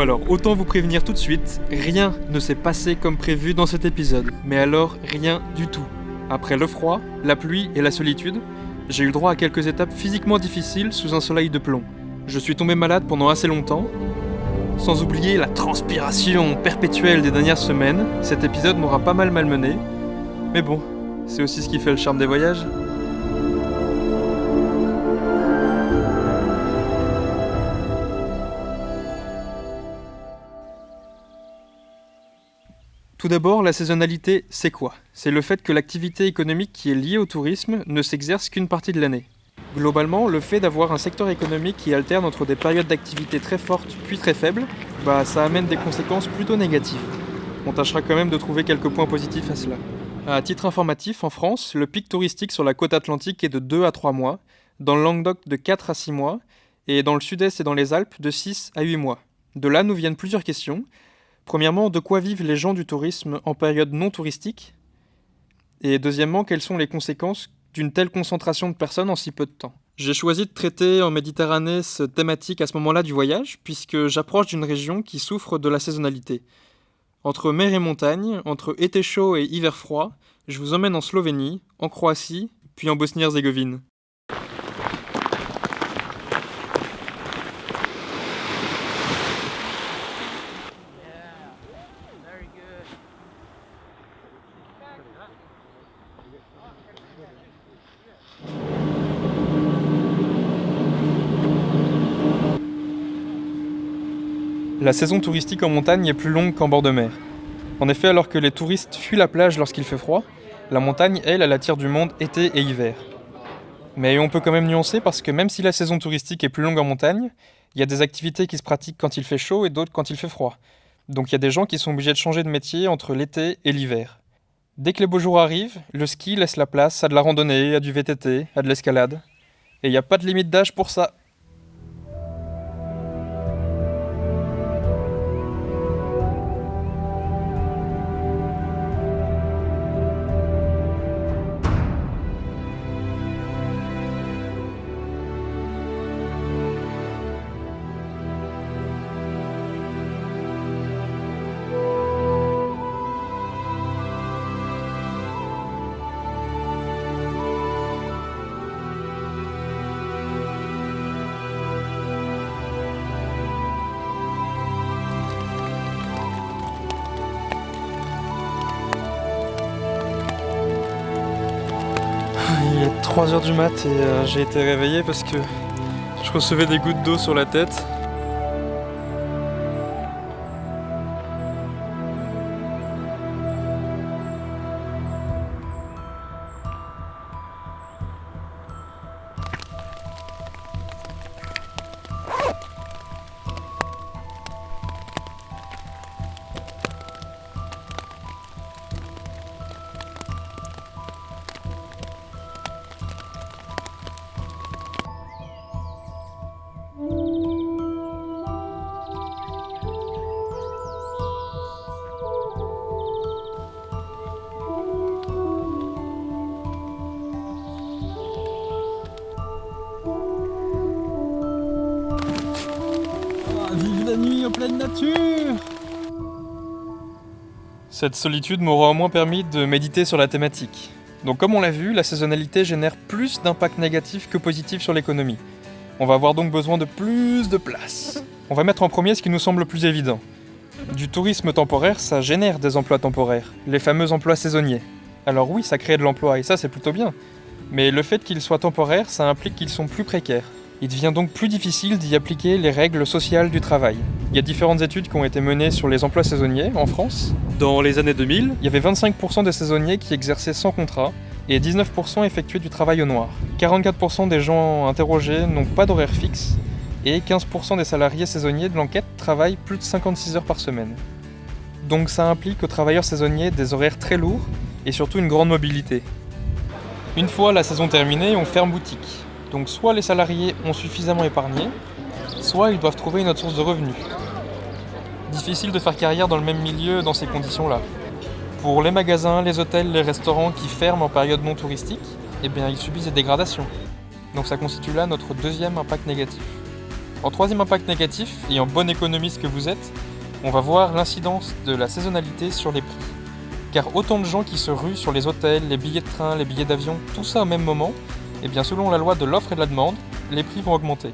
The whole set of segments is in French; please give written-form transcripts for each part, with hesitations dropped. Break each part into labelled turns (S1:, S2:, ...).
S1: alors, autant vous prévenir tout de suite, rien ne s'est passé comme prévu dans cet épisode. Mais alors, rien du tout. Après le froid, la pluie et la solitude, j'ai eu le droit à quelques étapes physiquement difficiles sous un soleil de plomb. Je suis tombé malade pendant assez longtemps. Sans oublier la transpiration perpétuelle des dernières semaines, cet épisode m'aura pas mal malmené. Mais bon, c'est aussi ce qui fait le charme des voyages. Tout d'abord, la saisonnalité, c'est quoi ? C'est le fait que l'activité économique qui est liée au tourisme ne s'exerce qu'une partie de l'année. Globalement, le fait d'avoir un secteur économique qui alterne entre des périodes d'activité très fortes puis très faibles, ça amène des conséquences plutôt négatives. On tâchera quand même de trouver quelques points positifs à cela. À titre informatif, en France, le pic touristique sur la côte atlantique est de 2 à 3 mois, dans le Languedoc de 4 à 6 mois, et dans le sud-est et dans les Alpes de 6 à 8 mois. De là nous viennent plusieurs questions. Premièrement, de quoi vivent les gens du tourisme en période non touristique ? Et deuxièmement, quelles sont les conséquences d'une telle concentration de personnes en si peu de temps ? J'ai choisi de traiter en Méditerranée cette thématique à ce moment-là du voyage, puisque j'approche d'une région qui souffre de la saisonnalité. Entre mer et montagne, entre été chaud et hiver froid, je vous emmène en Slovénie, en Croatie, puis en Bosnie-Herzégovine. La saison touristique en montagne est plus longue qu'en bord de mer. En effet, alors que les touristes fuient la plage lorsqu'il fait froid, la montagne, elle attire du monde été et hiver. Mais on peut quand même nuancer parce que même si la saison touristique est plus longue en montagne, il y a des activités qui se pratiquent quand il fait chaud et d'autres quand il fait froid. Donc il y a des gens qui sont obligés de changer de métier entre l'été et l'hiver. Dès que les beaux jours arrivent, le ski laisse la place à de la randonnée, à du VTT, à de l'escalade. Et il n'y a pas de limite d'âge pour ça. Il est 3h du mat et j'ai été réveillé parce que je recevais des gouttes d'eau sur la tête. Vive la nuit en pleine nature! Cette solitude m'aura au moins permis de méditer sur la thématique. Donc comme on l'a vu, la saisonnalité génère plus d'impact négatif que positif sur l'économie. On va avoir donc besoin de plus de place. On va mettre en premier ce qui nous semble le plus évident. Du tourisme temporaire, ça génère des emplois temporaires, les fameux emplois saisonniers. Alors oui, ça crée de l'emploi et ça c'est plutôt bien. Mais le fait qu'ils soient temporaires, ça implique qu'ils sont plus précaires. Il devient donc plus difficile d'y appliquer les règles sociales du travail. Il y a différentes études qui ont été menées sur les emplois saisonniers en France. Dans les années 2000, il y avait 25% des saisonniers qui exerçaient sans contrat et 19% effectuaient du travail au noir. 44% des gens interrogés n'ont pas d'horaire fixe et 15% des salariés saisonniers de l'enquête travaillent plus de 56 heures par semaine. Donc ça implique aux travailleurs saisonniers des horaires très lourds et surtout une grande mobilité. Une fois la saison terminée, on ferme boutique. Donc soit les salariés ont suffisamment épargné, soit ils doivent trouver une autre source de revenus. Difficile de faire carrière dans le même milieu dans ces conditions-là. Pour les magasins, les hôtels, les restaurants qui ferment en période non touristique, ils subissent des dégradations. Donc ça constitue là notre deuxième impact négatif. En troisième impact négatif, et en bon économiste que vous êtes, on va voir l'incidence de la saisonnalité sur les prix. Car autant de gens qui se ruent sur les hôtels, les billets de train, les billets d'avion, tout ça au même moment, et bien selon la loi de l'offre et de la demande, les prix vont augmenter.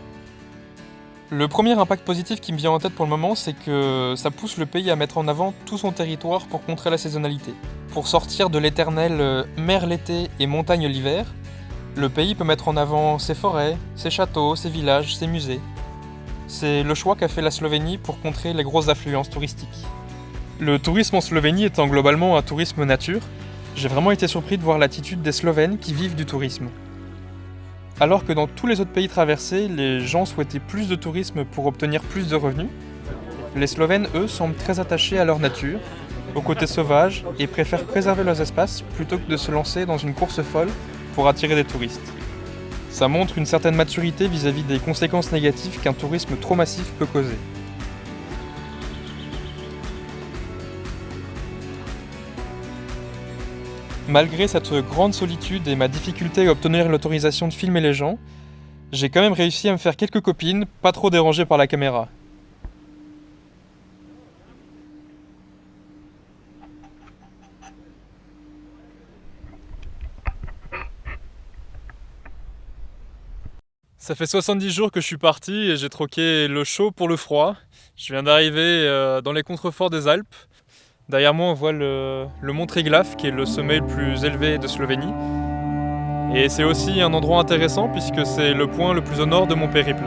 S1: Le premier impact positif qui me vient en tête pour le moment, c'est que ça pousse le pays à mettre en avant tout son territoire pour contrer la saisonnalité. Pour sortir de l'éternel mer l'été et montagne l'hiver, le pays peut mettre en avant ses forêts, ses châteaux, ses villages, ses musées. C'est le choix qu'a fait la Slovénie pour contrer les grosses affluences touristiques. Le tourisme en Slovénie étant globalement un tourisme nature, j'ai vraiment été surpris de voir l'attitude des Slovènes qui vivent du tourisme. Alors que dans tous les autres pays traversés, les gens souhaitaient plus de tourisme pour obtenir plus de revenus, les Slovènes, eux, semblent très attachés à leur nature, au côté sauvage, et préfèrent préserver leurs espaces plutôt que de se lancer dans une course folle pour attirer des touristes. Ça montre une certaine maturité vis-à-vis des conséquences négatives qu'un tourisme trop massif peut causer. Malgré cette grande solitude et ma difficulté à obtenir l'autorisation de filmer les gens, j'ai quand même réussi à me faire quelques copines, pas trop dérangées par la caméra. Ça fait 70 jours que je suis parti et j'ai troqué le chaud pour le froid. Je viens d'arriver dans les contreforts des Alpes. Derrière moi, on voit le mont Triglav, qui est le sommet le plus élevé de Slovénie. Et c'est aussi un endroit intéressant puisque c'est le point le plus au nord de mon périple.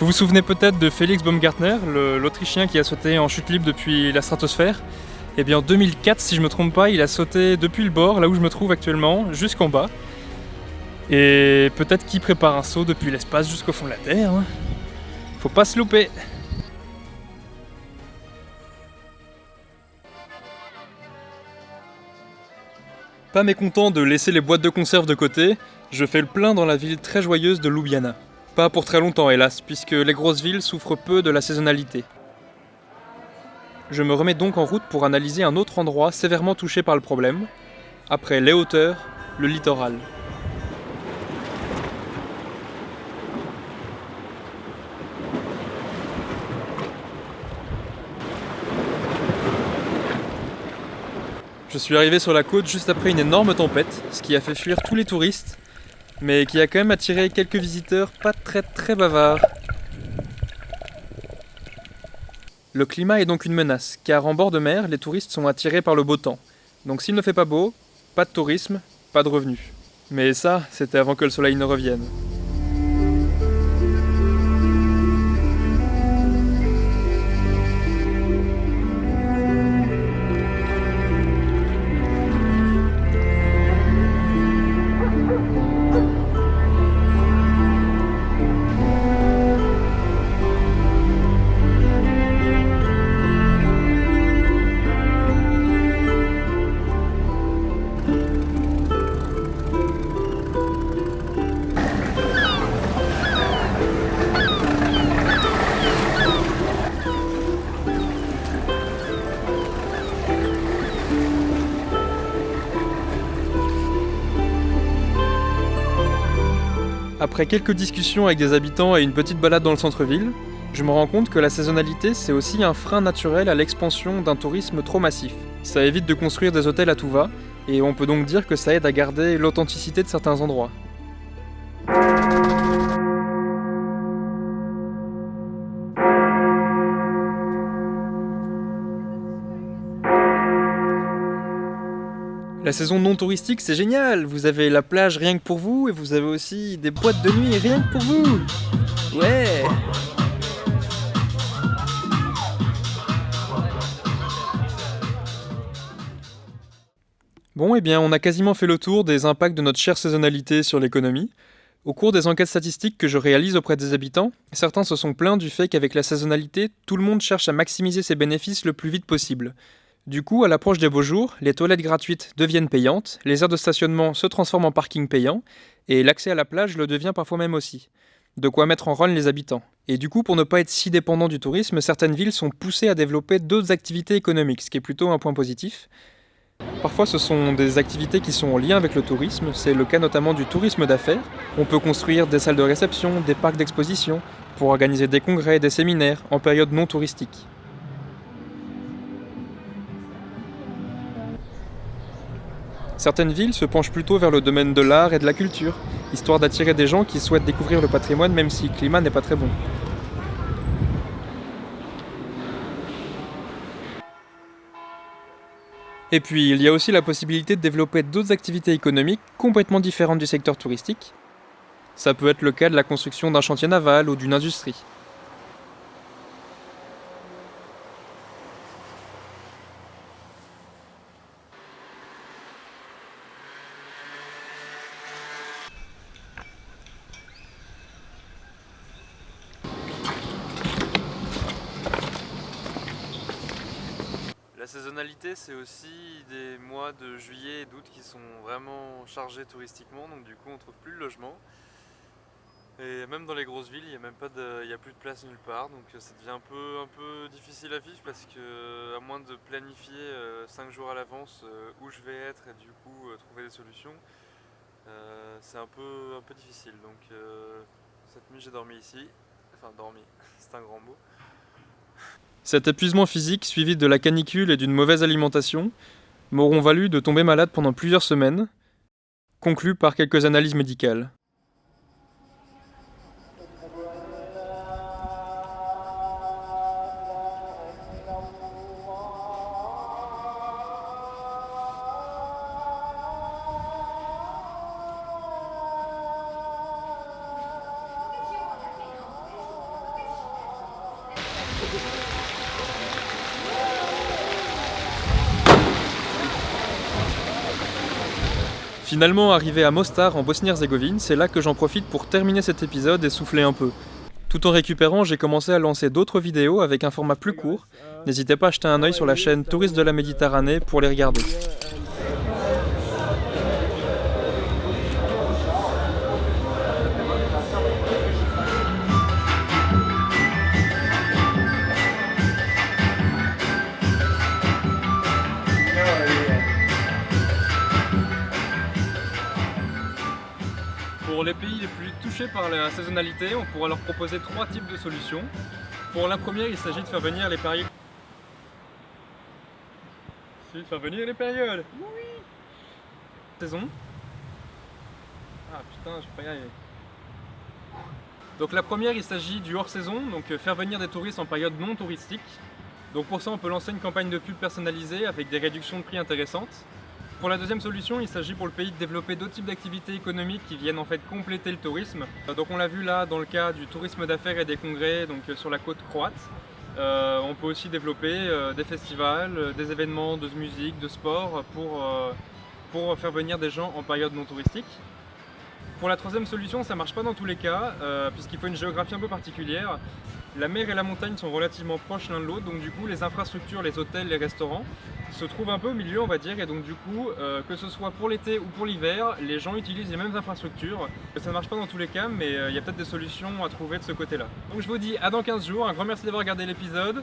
S1: Vous vous souvenez peut-être de Felix Baumgartner, l'Autrichien qui a sauté en chute libre depuis la stratosphère. Eh bien en 2004, si je me trompe pas, il a sauté depuis le bord, là où je me trouve actuellement, jusqu'en bas. Et peut-être qu'il prépare un saut depuis l'espace jusqu'au fond de la Terre. Hein. Faut pas se louper. Pas mécontent de laisser les boîtes de conserve de côté, je fais le plein dans la ville très joyeuse de Ljubljana. Pas pour très longtemps hélas, puisque les grosses villes souffrent peu de la saisonnalité. Je me remets donc en route pour analyser un autre endroit sévèrement touché par le problème. Après les hauteurs, le littoral. Je suis arrivé sur la côte juste après une énorme tempête, ce qui a fait fuir tous les touristes, mais qui a quand même attiré quelques visiteurs pas très bavards. Le climat est donc une menace, car en bord de mer, les touristes sont attirés par le beau temps. Donc s'il ne fait pas beau, pas de tourisme, pas de revenus. Mais ça, c'était avant que le soleil ne revienne. Après quelques discussions avec des habitants et une petite balade dans le centre-ville, je me rends compte que la saisonnalité, c'est aussi un frein naturel à l'expansion d'un tourisme trop massif. Ça évite de construire des hôtels à tout va, et on peut donc dire que ça aide à garder l'authenticité de certains endroits. La saison non touristique, c'est génial! Vous avez la plage rien que pour vous, et vous avez aussi des boîtes de nuit rien que pour vous! Ouais! Bon, eh bien, on a quasiment fait le tour des impacts de notre chère saisonnalité sur l'économie. Au cours des enquêtes statistiques que je réalise auprès des habitants, certains se sont plaints du fait qu'avec la saisonnalité, tout le monde cherche à maximiser ses bénéfices le plus vite possible. Du coup, à l'approche des beaux jours, les toilettes gratuites deviennent payantes, les aires de stationnement se transforment en parking payant, et l'accès à la plage le devient parfois même aussi. De quoi mettre en rogne les habitants. Et du coup, pour ne pas être si dépendants du tourisme, certaines villes sont poussées à développer d'autres activités économiques, ce qui est plutôt un point positif. Parfois, ce sont des activités qui sont en lien avec le tourisme, c'est le cas notamment du tourisme d'affaires. On peut construire des salles de réception, des parcs d'exposition, pour organiser des congrès, des séminaires, en période non touristique. Certaines villes se penchent plutôt vers le domaine de l'art et de la culture, histoire d'attirer des gens qui souhaitent découvrir le patrimoine même si le climat n'est pas très bon. Et puis, il y a aussi la possibilité de développer d'autres activités économiques complètement différentes du secteur touristique. Ça peut être le cas de la construction d'un chantier naval ou d'une industrie. La saisonnalité, c'est aussi des mois de juillet et d'août qui sont vraiment chargés touristiquement, donc du coup on trouve plus de logement. Et même dans les grosses villes, il n'y a plus de place nulle part, donc ça devient un peu difficile à vivre parce que à moins de planifier 5 jours à l'avance où je vais être et du coup trouver des solutions, c'est un peu difficile. Donc cette nuit j'ai dormi ici, enfin dormi, c'est un grand mot. Cet épuisement physique, suivi de la canicule et d'une mauvaise alimentation, m'auront valu de tomber malade pendant plusieurs semaines, conclu par quelques analyses médicales. Finalement arrivé à Mostar en Bosnie-Herzégovine, c'est là que j'en profite pour terminer cet épisode et souffler un peu. Tout en récupérant, j'ai commencé à lancer d'autres vidéos avec un format plus court. N'hésitez pas à jeter un œil sur la chaîne Touristes de la Méditerranée pour les regarder. Pour les pays les plus touchés par la saisonnalité, on pourra leur proposer 3 types de solutions. Pour la première, il s'agit de faire venir les périodes. Oui. Saison. Ah putain, je peux pas y arriver. Donc la première, il s'agit du hors-saison, donc faire venir des touristes en période non touristique. Donc pour ça, on peut lancer une campagne de pub personnalisée avec des réductions de prix intéressantes. Pour la deuxième solution, il s'agit pour le pays de développer d'autres types d'activités économiques qui viennent en fait compléter le tourisme. Donc on l'a vu là dans le cas du tourisme d'affaires et des congrès donc sur la côte croate. On peut aussi développer des festivals, des événements de musique, de sport pour faire venir des gens en période non touristique. Pour la troisième solution, ça ne marche pas dans tous les cas, puisqu'il faut une géographie un peu particulière. La mer et la montagne sont relativement proches l'un de l'autre, donc du coup les infrastructures, les hôtels, les restaurants se trouvent un peu au milieu on va dire, et donc du coup, que ce soit pour l'été ou pour l'hiver, les gens utilisent les mêmes infrastructures. Ça ne marche pas dans tous les cas, mais il y a peut-être des solutions à trouver de ce côté-là. Donc je vous dis à dans 15 jours, un grand merci d'avoir regardé l'épisode.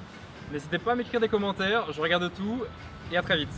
S1: N'hésitez pas à m'écrire des commentaires, je regarde tout, et à très vite.